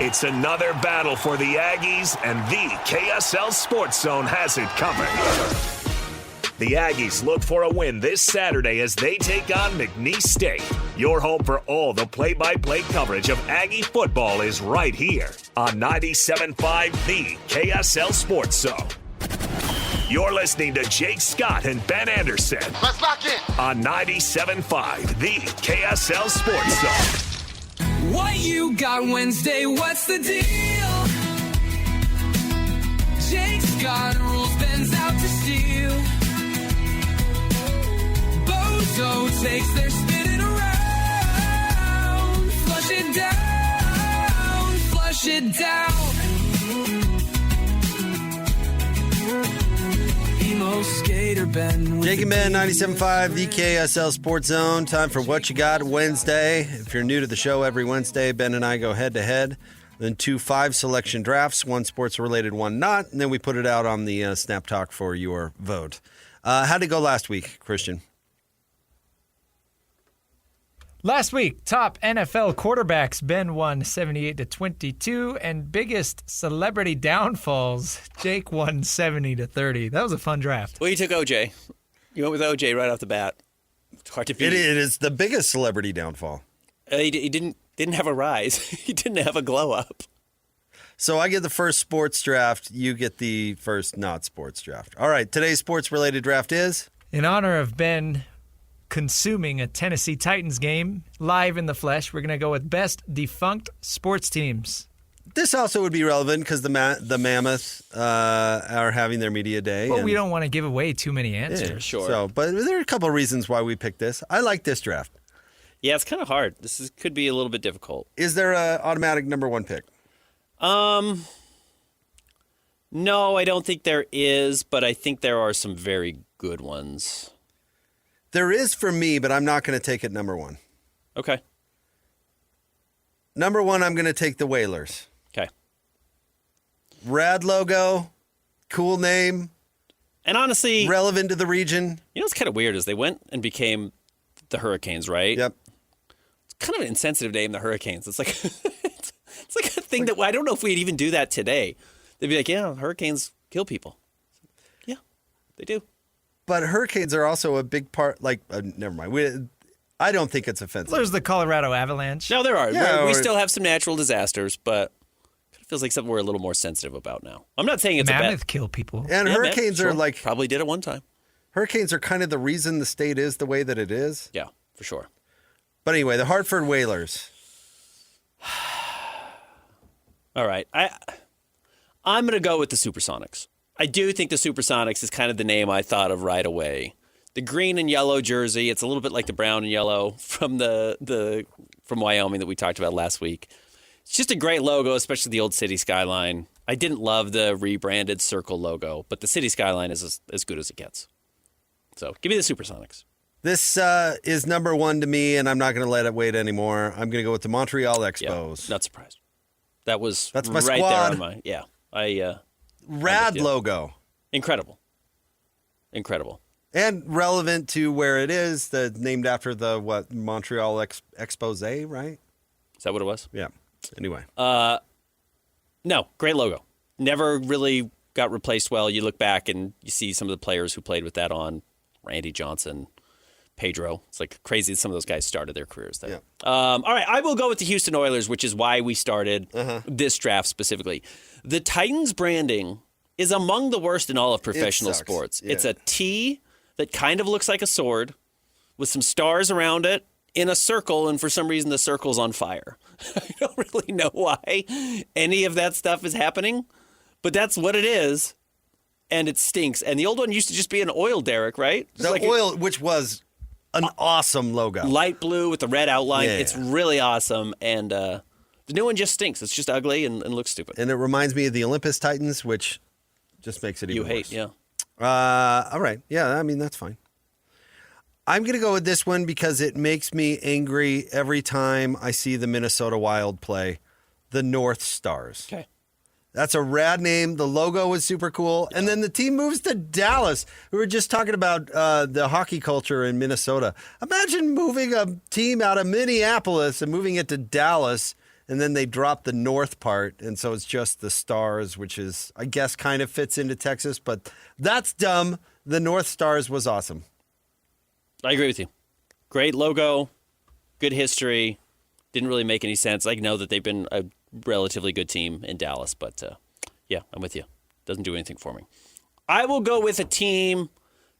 It's another battle for the Aggies, and the KSL Sports Zone has it covered. The Aggies look for a win this Saturday as they take on McNeese State. Your home for all the play-by-play coverage of Aggie football is right here on 97.5 The KSL Sports Zone. You're listening to Jake Scott and Ben Anderson. Let's lock in. On 97.5 The KSL Sports Zone. What you got Wednesday? What's the deal? Jake Scott rules, Ben's out to steal. Bozo takes their spinning around. Flush it down, flush it down. Emo skater Ben. Jake and Ben, 97.5, the KSL Sports Zone. Time for What You Got Wednesday. If you're new to the show, every Wednesday, Ben and I go head-to-head. Then 2 5-selection drafts, one sports-related, one not. And then we put it out on the Snap Talk for your vote. How'd it go last week, Christian? Last week, top NFL quarterbacks, Ben won 78-22, and biggest celebrity downfalls, Jake won 70-30. That was a fun draft. Well, you took OJ. You went with OJ right off the bat. It's hard to beat. It is the biggest celebrity downfall. He didn't have a rise. He didn't have a glow up. So I get the first sports draft. You get the first not sports draft. All right, today's sports-related draft is? In honor of Ben consuming a Tennessee Titans game live in the flesh, we're going to go with best defunct sports teams. This also would be relevant because the Mammoth are having their media day. But we don't want to give away too many answers. Yeah, sure. So, but there are a couple of reasons why we picked this. I like this draft. Yeah, it's kind of hard. Could be a little bit difficult. Is there an automatic number one pick? No, I don't think there is, but I think there are some very good ones. There is for me, but I'm not going to take it number one. Okay. Number one, I'm going to take the Whalers. Okay. Rad logo, cool name. And honestly, relevant to the region. You know what's kind of weird is they went and became the Hurricanes, right? Yep. It's kind of an insensitive name, the Hurricanes. It's like it's like a thing that I don't know if we'd even do that today. They'd be like, yeah, hurricanes kill people. Yeah, they do. But hurricanes are also a big part. Never mind. I don't think it's offensive. There's the Colorado Avalanche. No, there are. Yeah, we still have some natural disasters, but it feels like something we're a little more sensitive about now. I'm not saying it's Mammoth kill people. And yeah, hurricanes are like probably did at one time. Hurricanes are kind of the reason the state is the way that it is. Yeah, for sure. But anyway, the Hartford Whalers. All right, I'm going to go with the Supersonics. I do think the Supersonics is kind of the name I thought of right away. The green and yellow jersey, it's a little bit like the brown and yellow from from Wyoming that we talked about last week. It's just a great logo, especially the old city skyline. I didn't love the rebranded circle logo, but the city skyline is as good as it gets. So give me the Supersonics. This is number one to me, and I'm not going to let it wait anymore. I'm going to go with the Montreal Expos. Yeah, not surprised. That's my right squad. there on my Rad logo. Incredible. And relevant to where it is, named after the Montreal Expose, right? Is that what it was? Yeah. Anyway. No, great logo. Never really got replaced well. You look back and you see some of the players who played with that on. Randy Johnson, Pedro. It's like crazy that some of those guys started their careers there. Yeah. All right, I will go with the Houston Oilers, which is why we started this draft specifically. The Titans branding is among the worst in all of professional sports. Yeah. It's a T that kind of looks like a sword with some stars around it in a circle, and for some reason the circle's on fire. I don't really know why any of that stuff is happening, but that's what it is, and it stinks. And the old one used to just be an oil derrick, right? Which was an awesome logo. Light blue with the red outline. Yeah. It's really awesome, and the new one just stinks. It's just ugly and looks stupid. And it reminds me of the Olympus Titans, which just makes it even worse. Yeah. All right. Yeah, I mean, that's fine. I'm going to go with this one because it makes me angry every time I see the Minnesota Wild play, the North Stars. Okay. That's a rad name. The logo was super cool. Yeah. And then the team moves to Dallas. We were just talking about the hockey culture in Minnesota. Imagine moving a team out of Minneapolis and moving it to Dallas and then they dropped the north part, and so it's just the stars, which is, I guess, kind of fits into Texas, but that's dumb. The North Stars was awesome. I agree with you. Great logo, good history. Didn't really make any sense. I know that they've been a relatively good team in Dallas, but yeah, I'm with you. Doesn't do anything for me. I will go with a team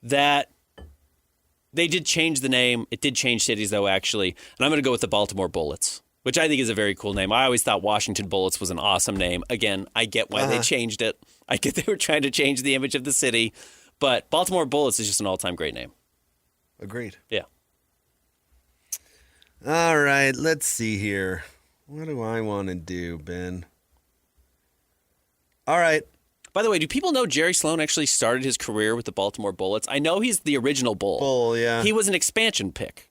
that they did change the name. It did change cities, though, actually. And I'm going to go with the Baltimore Bullets, which I think is a very cool name. I always thought Washington Bullets was an awesome name. Again, I get why they changed it. I get they were trying to change the image of the city. But Baltimore Bullets is just an all-time great name. Agreed. Yeah. All right, let's see here. What do I want to do, Ben? All right. By the way, do people know Jerry Sloan actually started his career with the Baltimore Bullets? I know he's the original Bull. Bull, yeah. He was an expansion pick.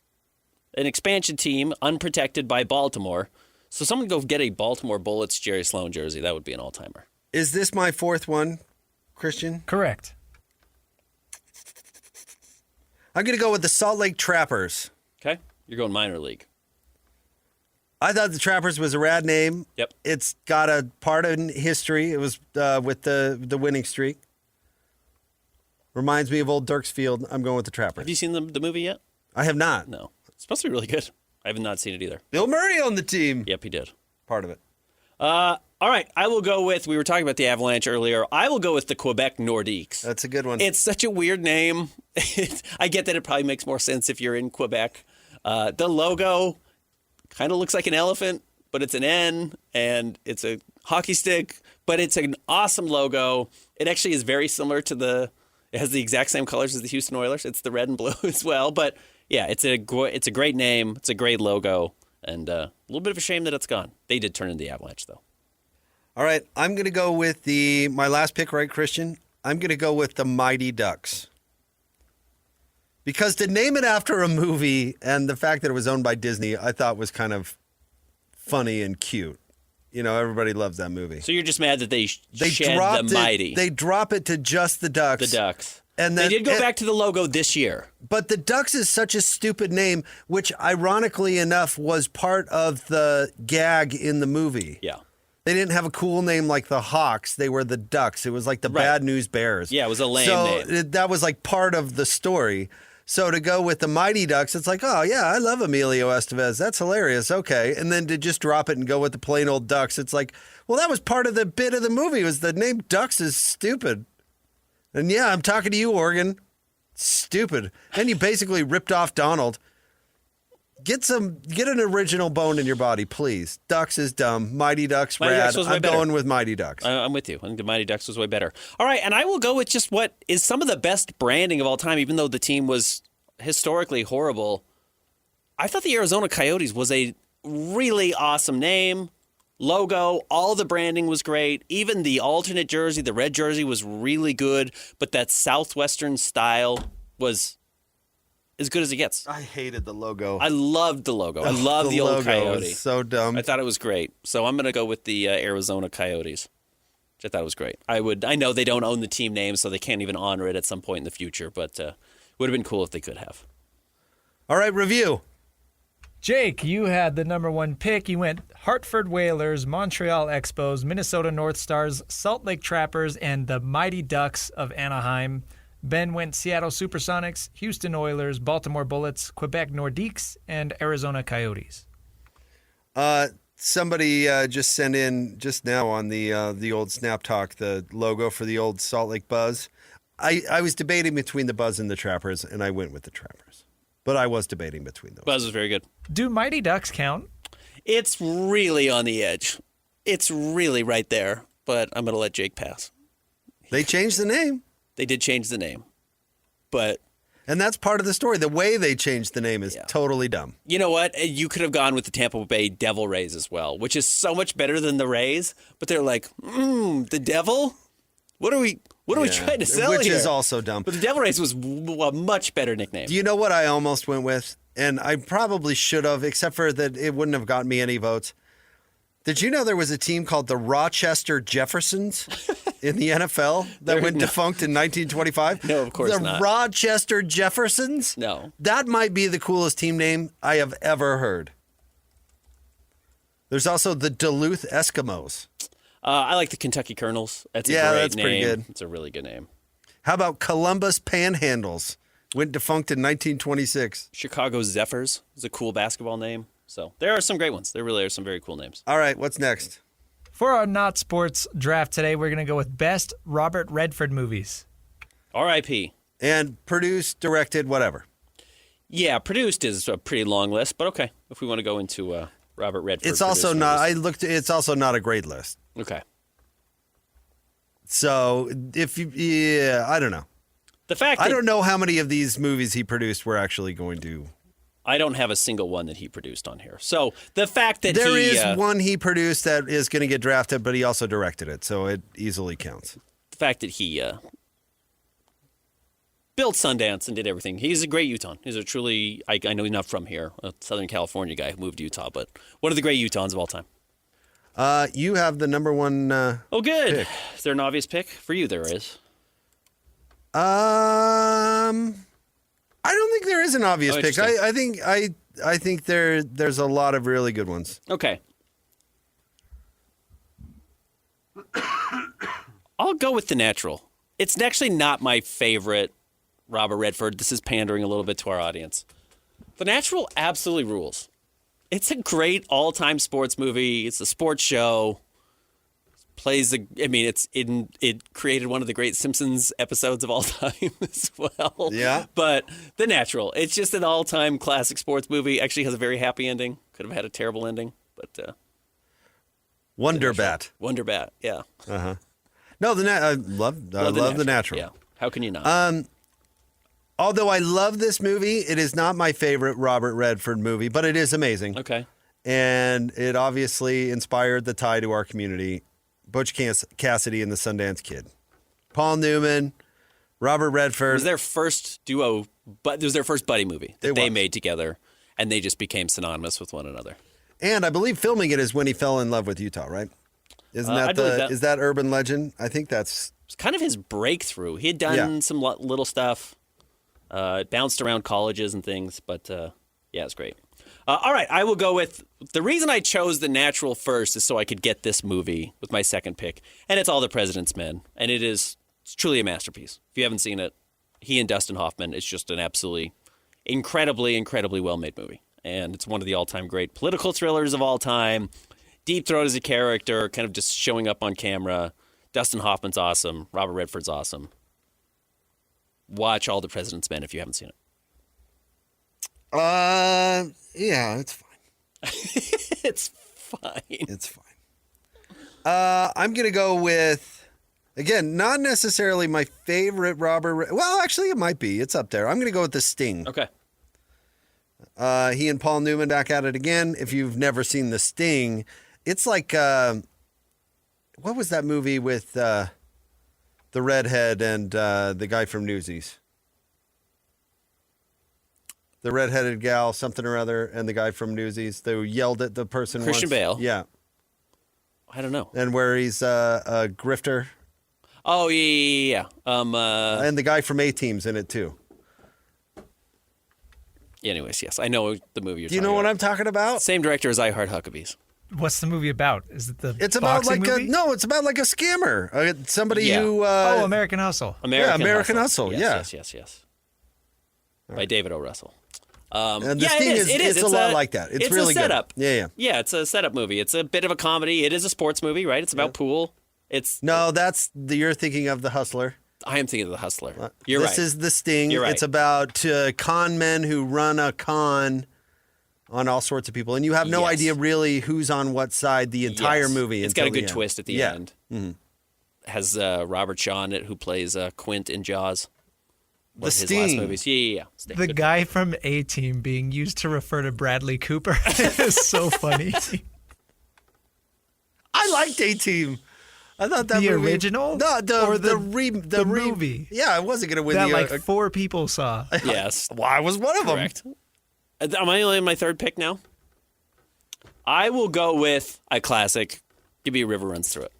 An expansion team, unprotected by Baltimore. So someone go get a Baltimore Bullets Jerry Sloan jersey. That would be an all-timer. Is this my fourth one, Christian? Correct. I'm going to go with the Salt Lake Trappers. Okay? You're going minor league. I thought the Trappers was a rad name. Yep. It's got a part in history. It was with the winning streak. Reminds me of old Dirksfield. I'm going with the Trappers. Have you seen the movie yet? I have not. No. It's supposed to be really good. I have not seen it either. Bill Murray on the team. Yep, he did. Part of it. All right, I will go with, we were talking about the Avalanche earlier. I will go with the Quebec Nordiques. That's a good one. It's such a weird name. I get that it probably makes more sense if you're in Quebec. The logo kind of looks like an elephant, but it's an N, and it's a hockey stick, but it's an awesome logo. It actually is very similar to it has the exact same colors as the Houston Oilers. It's the red and blue as well, but yeah, it's a great name. It's a great logo, and a little bit of a shame that it's gone. They did turn into the Avalanche, though. All right, I'm going to go with my last pick, right, Christian? I'm going to go with the Mighty Ducks. Because to name it after a movie and the fact that it was owned by Disney, I thought was kind of funny and cute. You know, everybody loves that movie. So you're just mad that they shed the Mighty. They drop it to just the Ducks. The Ducks. And then they did go back to the logo this year. But the Ducks is such a stupid name, which ironically enough was part of the gag in the movie. Yeah. They didn't have a cool name like the Hawks. They were the Ducks. It was like the Bad News Bears. Yeah, it was a lame name. That was like part of the story. So to go with the Mighty Ducks, it's like, oh, yeah, I love Emilio Estevez. That's hilarious. Okay. And then to just drop it and go with the plain old Ducks, it's like, well, that was part of the bit of the movie. Was the name Ducks is stupid. And yeah, I'm talking to you, Oregon. Stupid. And you basically ripped off Donald. Get an original bone in your body, please. Ducks is dumb. Mighty Ducks, Mighty rad. Ducks was way I'm better. going with Mighty Ducks. I'm with you. I think the Mighty Ducks was way better. All right, and I will go with just what is some of the best branding of all time, even though the team was historically horrible. I thought the Arizona Coyotes was a really awesome name, logo. All the branding was great. Even the alternate jersey, the red jersey, was really good, but that Southwestern style was as good as it gets. I hated the logo. I loved the logo. I loved the old logo Coyote. was so dumb. I thought it was great. So I'm going to go with the Arizona Coyotes, which I thought was great. I know they don't own the team name, so they can't even honor it at some point in the future, but it would have been cool if they could have. All right, review. Jake, you had the number one pick. You went Hartford Whalers, Montreal Expos, Minnesota North Stars, Salt Lake Trappers, and the Mighty Ducks of Anaheim. Ben went Seattle Supersonics, Houston Oilers, Baltimore Bullets, Quebec Nordiques, and Arizona Coyotes. Somebody just sent in just now on the old Snap Talk the logo for the old Salt Lake Buzz. I was debating between the Buzz and the Trappers, and I went with the Trappers. But I was debating between those. Buzz was very good. Do Mighty Ducks count? It's really on the edge. It's really right there, but I'm going to let Jake pass. They changed the name. They did change the name, but... And that's part of the story. The way they changed the name is totally dumb. You know what? You could have gone with the Tampa Bay Devil Rays as well, which is so much better than the Rays, but they're like, the Devil? What are we trying to sell Which here? is also dumb. But the Devil Rays was a much better nickname. Do you know what I almost went with? And I probably should have, except for that it wouldn't have gotten me any votes. Did you know there was a team called the Rochester Jeffersons in the NFL that went defunct in 1925? No, of course not. The Rochester Jeffersons? No. That might be the coolest team name I have ever heard. There's also the Duluth Eskimos. I like the Kentucky Colonels. That's a Yeah, great that's name. pretty good. It's a really good name. How about Columbus Panhandles? Went defunct in 1926. Chicago Zephyrs is a cool basketball name. So there are some great ones. There really are some very cool names. All right, what's next? For our not sports draft today, we're going to go with best Robert Redford movies. R.I.P. And produced, directed, whatever. Yeah, produced is a pretty long list, but okay. If we want to go into Robert Redford. It's also produced not. movies. It's also not a great list. Okay. So I don't know. The fact I that don't know how many of these movies he produced we're actually going to. I don't have a single one that he produced on here. So the fact that There is one he produced that is going to get drafted, but he also directed it, so it easily counts. the fact that he built Sundance and did everything. He's a great Utahn. He's a truly, I know he's not from here, a Southern California guy who moved to Utah, but one of the great Utahns of all time. You have the number one. Oh, good. Pick. Is there an obvious pick? For you, there is. I don't think there is an obvious pick. interesting. I think there's a lot of really good ones. Okay. I'll go with The Natural. It's actually not my favorite Robert Redford. This is pandering a little bit to our audience. The Natural absolutely rules. It's a great all-time sports movie. It's a sports show. It created one of the great Simpsons episodes of all time as well. Yeah. But The Natural, it's just an all-time classic sports movie. Actually has a very happy ending. Could have had a terrible ending, but Wonderbat. Wonderbat, yeah. No, I love The Natural. Yeah. How can you not? Although I love this movie, it is not my favorite Robert Redford movie, but it is amazing. Okay. And it obviously inspired the tie to our community. Butch Cassidy and the Sundance Kid. Paul Newman, Robert Redford. It was their first duo, but it was their first buddy movie that they was. made together, and they just became synonymous with one another. And I believe filming it is when he fell in love with Utah, right? Isn't I believe that. Is that urban legend? I think that's It's kind of his breakthrough. He had done some little stuff, bounced around colleges and things, but yeah, it's great. All right, I will go with the reason I chose The Natural first is so I could get this movie with my second pick, and it's All the President's Men, and it's truly a masterpiece. If you haven't seen it, he and Dustin Hoffman, it's just an absolutely incredibly, incredibly well-made movie, and it's one of the all-time great political thrillers of all time. Deep Throat as a character, kind of just showing up on camera. Dustin Hoffman's awesome. Robert Redford's awesome. Watch All the President's Men if you haven't seen it. yeah, it's fine. It's fine. It's fine. I'm going to go with, again, not necessarily my favorite well, actually, it might be. It's up there. I'm going to go with The Sting. Okay. He and Paul Newman back at it again. If you've never seen The Sting, it's like, what was that movie with the redhead and the guy from Newsies? The redheaded gal, something or other, and the guy from Newsies. They yelled at the person Christian once. Bale? Yeah. I don't know. And where he's a grifter. Oh, yeah. And the guy from A-Team's in it, too. Anyways, yes. I know the movie you're Do you talking know what about. I'm talking about? Same director as I Heart Huckabees. What's the movie about? Is it the It's about boxing like movie? it's about like a scammer. Somebody Yeah. who... American Hustle. American Hustle, yeah. Yes. By David O. Russell. And The yeah, Sting it is. it's a lot like that. It's really a setup. good. Yeah. Yeah, it's a setup movie. It's a bit of a comedy. It is a sports movie, right? It's about pool. No, you're thinking of The Hustler. I am thinking of The Hustler. You're right. This is The Sting. You're right. It's about con men who run a con on all sorts of people. And you have no Yes. idea really who's on what side the entire Yes. movie. It's got a until the good end. twist at the Yeah. end. Mm-hmm. Has Robert Shaw in it, who plays Quint in Jaws. One of his last Sting. movies. Yeah. Sting. The Good. guy from A-Team being used to refer to Bradley Cooper is so funny. I liked A-Team. I thought that The movie, original? No, Or the movie. Yeah, I wasn't going to win that the... like 4 people saw. Yes. well, I was one of them. Correct. Am I only in my third pick now? I will go with a classic. Give me a River Runs Through It.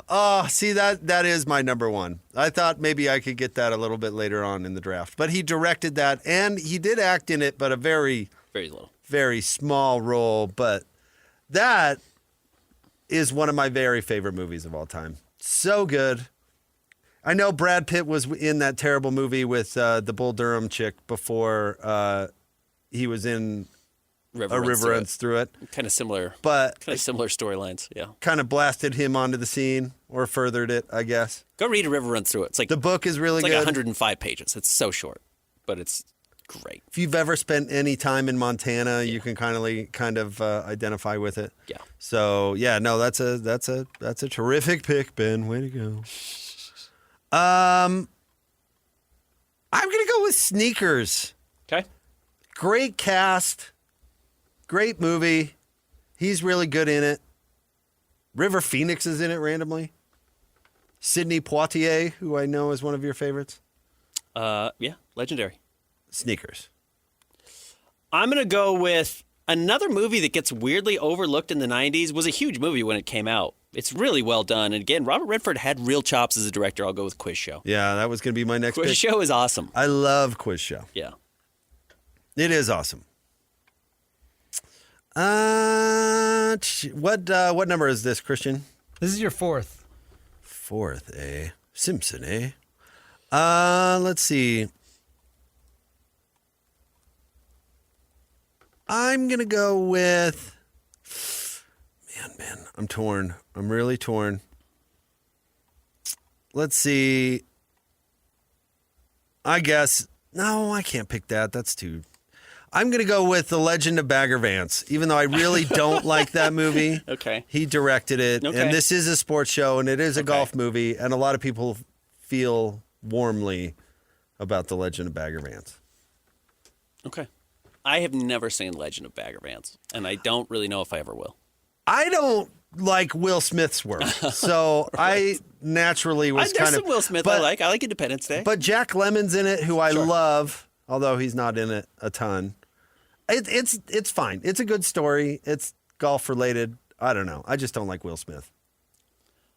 Oh, see, that is my number one. I thought maybe I could get that a little bit later on in the draft. But he directed that, and he did act in it, but a very, Very little. very small role. But That is one of my very favorite movies of all time. So good. I know Brad Pitt was in that terrible movie with the Bull Durham chick before he was in A River Runs Through It. Kind of similar. But kind of similar storylines, yeah. Kind of blasted him onto the scene or furthered it, I guess. Go read A River Runs Through It. It's like the book is really good. It's like 105 pages. It's so short, but it's great. If you've ever spent any time in Montana, you can kind of identify with it. Yeah. So yeah, no, that's a terrific pick, Ben. Way to go. I'm gonna go with Sneakers. Okay. Great cast, great movie. He's really good in it. River Phoenix is in it randomly. Sidney Poitier, who I know is one of your favorites. Yeah, legendary. Sneakers. I'm going to go with another movie that gets weirdly overlooked in the 90s. Was a huge movie when it came out. It's really well done. And again, Robert Redford had real chops as a director. I'll go with Quiz Show. Yeah, that was going to be my next pick. Quiz Show is awesome. I love Quiz Show. Yeah. It is awesome. What number is this, Christian? This is your fourth. Fourth, eh? Simpson, eh? Let's see. I'm going to go with... Man, I'm torn. I'm really torn. Let's see. I guess... No, I can't pick that. That's too... I'm going to go with The Legend of Bagger Vance, even though I really don't like that movie. Okay. He directed it, okay. and this is a sports show, and it is a golf movie, and a lot of people feel warmly about The Legend of Bagger Vance. Okay. I have never seen Legend of Bagger Vance, and I don't really know if I ever will. I don't like Will Smith's work, so right. I naturally was kind of... There's some Will Smith I like. I like Independence Day. But Jack Lemmon's in it, who I love, although he's not in it a ton. It's fine. It's a good story. It's golf related. I don't know. I just don't like Will Smith.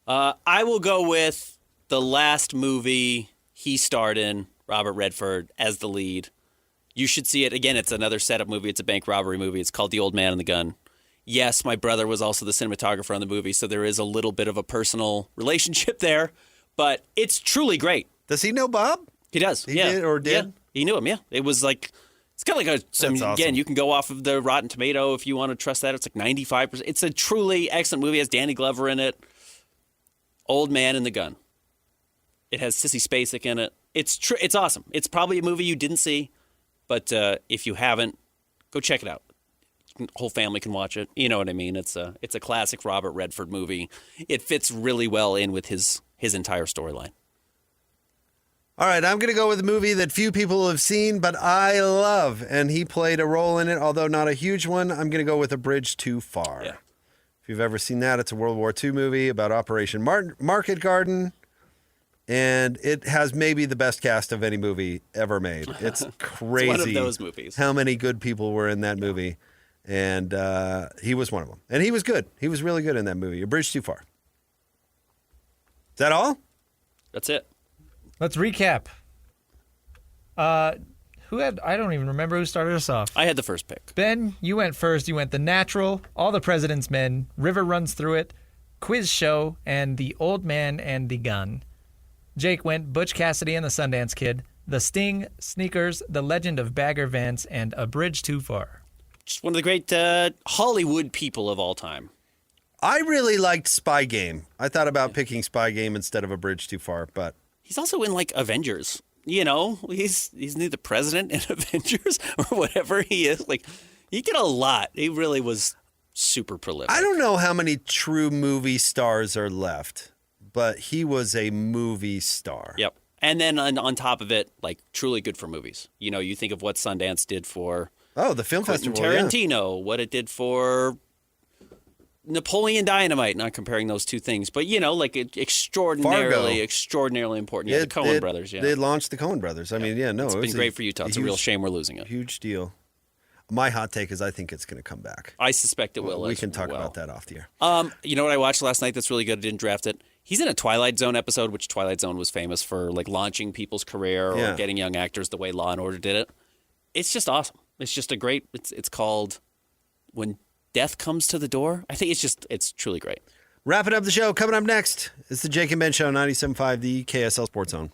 I will go with the last movie he starred in, Robert Redford, as the lead. You should see it. Again, it's another setup movie. It's a bank robbery movie. It's called The Old Man and the Gun. Yes, my brother was also the cinematographer on the movie, so there is a little bit of a personal relationship there, but it's truly great. Does he know Bob? He does. He did or did? Yeah, he knew him, yeah. It was like... It's kind of like awesome. Again, you can go off of the Rotten Tomato if you want to trust that. It's like 95%. It's a truly excellent movie. It has Danny Glover in it. Old Man and the Gun. It has Sissy Spacek in it. It's awesome. It's probably a movie you didn't see, but if you haven't, go check it out. Whole family can watch it. You know what I mean? It's a classic Robert Redford movie. It fits really well in with his entire storyline. All right, I'm going to go with a movie that few people have seen, but I love, and he played a role in it, although not a huge one. I'm going to go with A Bridge Too Far. Yeah. If you've ever seen that, it's a World War II movie about Operation Market Garden, and it has maybe the best cast of any movie ever made. It's crazy. It's one of those movies. How many good people were in that movie, and he was one of them. And he was good. He was really good in that movie. A Bridge Too Far. Is that all? That's it. Let's recap. I don't even remember who started us off. I had the first pick. Ben, you went first. You went The Natural, All the President's Men, River Runs Through It, Quiz Show, and The Old Man and the Gun. Jake went Butch Cassidy and the Sundance Kid, The Sting, Sneakers, The Legend of Bagger Vance, and A Bridge Too Far. Just one of the great Hollywood people of all time. I really liked Spy Game. I thought about picking Spy Game instead of A Bridge Too Far, but... He's also in, like, Avengers. You know, he's the president in Avengers or whatever he is. Like, he did a lot. He really was super prolific. I don't know how many true movie stars are left, but he was a movie star. Yep. And then on top of it, like, truly good for movies. You know, you think of what Sundance did for... Oh, the film Quentin festival, Tarantino, what it did for... Napoleon Dynamite, not comparing those two things, but, you know, like extraordinarily important. Yeah, the Coen brothers, yeah. They launched the Coen brothers. I mean, yeah, no. It's been great for Utah. It's a real shame we're losing it. Huge deal. My hot take is I think it's going to come back. I suspect it will. We can talk about that off the air. You know what I watched last night that's really good? I didn't draft it. He's in a Twilight Zone episode, which Twilight Zone was famous for, like, launching people's career or getting young actors the way Law & Order did it. It's just awesome. It's just a great... It's called When death comes to the door. I think it's truly great. Wrapping up the show, coming up next, it's the Jake and Ben Show, 97.5, the KSL Sports Zone.